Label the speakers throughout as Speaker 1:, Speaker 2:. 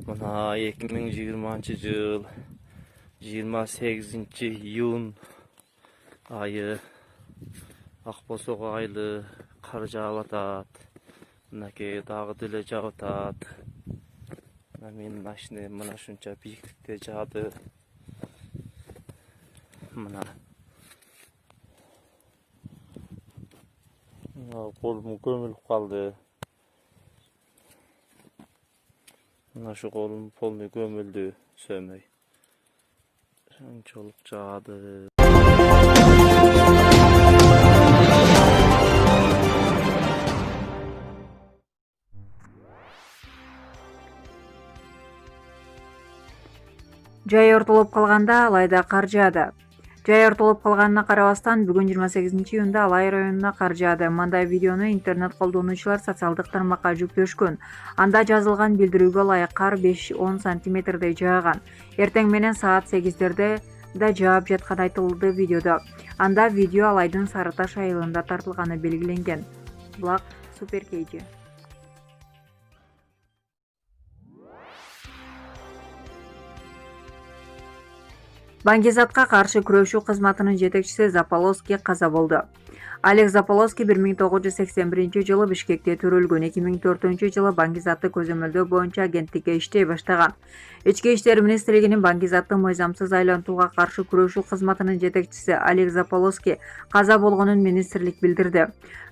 Speaker 1: Mına 2020-yıl 28-iyun ayı Akbosok aylı kar jağıp atat. Mınaki dağı dile jağıp atat. Menin aşını mına şunça biyiklükte jağdı. Mına kolum gömülüp kaldı. Mına şu kolum polnu gömüldü sömey. Şunçoluk jağdı.
Speaker 2: Жай ортолоп калганда Алайда кар жаады. Жай ортолоп калганына карабастан бүгүн 28-июнда Алай районуна кар жаады. Мындай видеону интернет колдонуучулар социалдык тармакка жүктөшкөн. Анда жазылган билдирүүгө ылайык кар 5-10 сантиметрдей жааган. Эртең менен саат 8-дерде да жаап жатканы айтылды видеодо. Анда видео Алайдын Сары Таш айылында тартылганы белгиленген. Булак Супер KG. Баңгизатка каршы күрөшүү кызматынын жетекчиси Заполоцкий каза болду. Олег Заполоцкий 1981-жылы Бишкекте төрөлгөн. 2004-жылы Баңгизатты көзөмөлдөө боюнча агенттикке иштей баштаган. Ички иштер министрлигинин Баңгизатты мыйзамсыз айлантууга каршы күрөшүү кызматынын жетекчиси Олег Заполоцкий каза болгонун министрлик билдирди.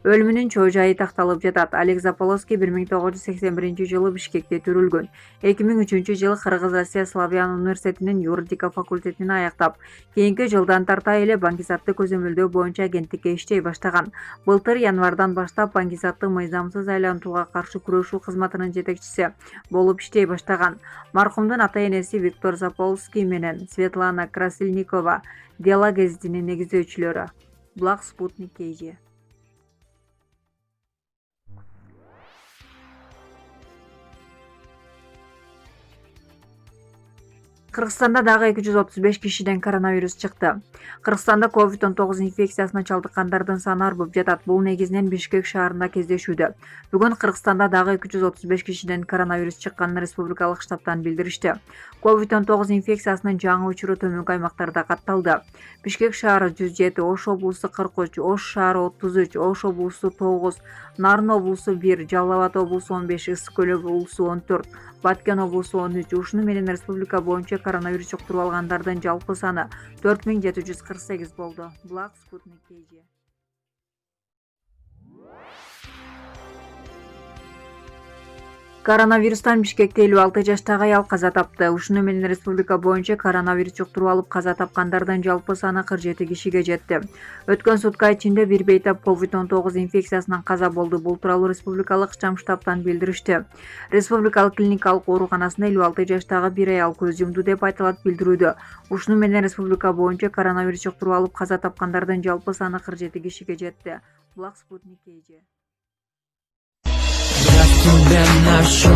Speaker 2: Өлүмүнүн чоо жайы такталып жатат. Олег Заполоцкий 1981-жылы Бишкекте төрөлгөн. 2003-жылы Кыргыз-Россия Славян университетинин юридика факультетин аяктап, кийинки жылдан тарта эле Баңгизатты көзөмөлдөө боюнча агенттикке иштей баштаган. Былтыр январдан баштап Баңгизатты мыйзамсыз айлантууга каршы күрөшүү кызматынын жетекчиси болуп иштей баштаган. Маркумдун ата-энеси Виктор Заполоцкий менен Светлана Красильникова Дела гезитинин негиздөөчүлөрү. Булак Спутник KG. Кыргызстанда дагы 235 кишиден коронавирус чыкты. Кыргызстанда COVID-19 инфекциясына чалдыккандардын саны арбып жатат. Бул негизинен Бишкек шаарында кездешүүдө. Бүгүн Кыргызстанда дагы 235 кишиден коронавирус чыкканын республикалык штабтан билдиришти. COVID-19 инфекциясынын жаңы учуру төмөнкү аймактарда катталды. Бишкек шаары 107, Ош облусу 43, Ош шаары 33, Ош облусу 9, Нарын облусу 1, Жалал Абад облусу 15, Ысык Көл облусу 14, Баткен облусу 13. Ушуну менен республика боюнча коронавирус жуктуруп алгандардын жалпы саны 4748 болду. Булак Спутник KG. Коронавирустан Бишкекте 56 жаштагы аял каза тапты. Ушуну менен республика боюнча коронавирус жуктуруп алып каза тапкандардын жалпы саны 47 кишиге жетти. Өткөн сутка ичинде бир бейтап COVID-19 инфекциясынан каза болду. Бул тууралуу республикалык штабтан билдиришти. Республикалык клиникалык ооруканасында 56 жаштагы бир аял көз жумду деп айтылат билдирүүдө. Ушуну менен республика боюнча коронавирус жуктуруп алып каза тапкандардын жалпы саны 47 кишиге жетти. Булак Спутник KG.
Speaker 3: Тебя нашел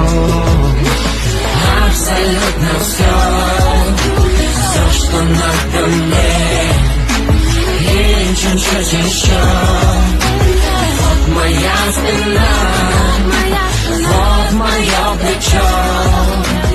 Speaker 3: абсолютно все, что надо мне, и чуть-чуть еще. Вот моя спина, вот мое плечо.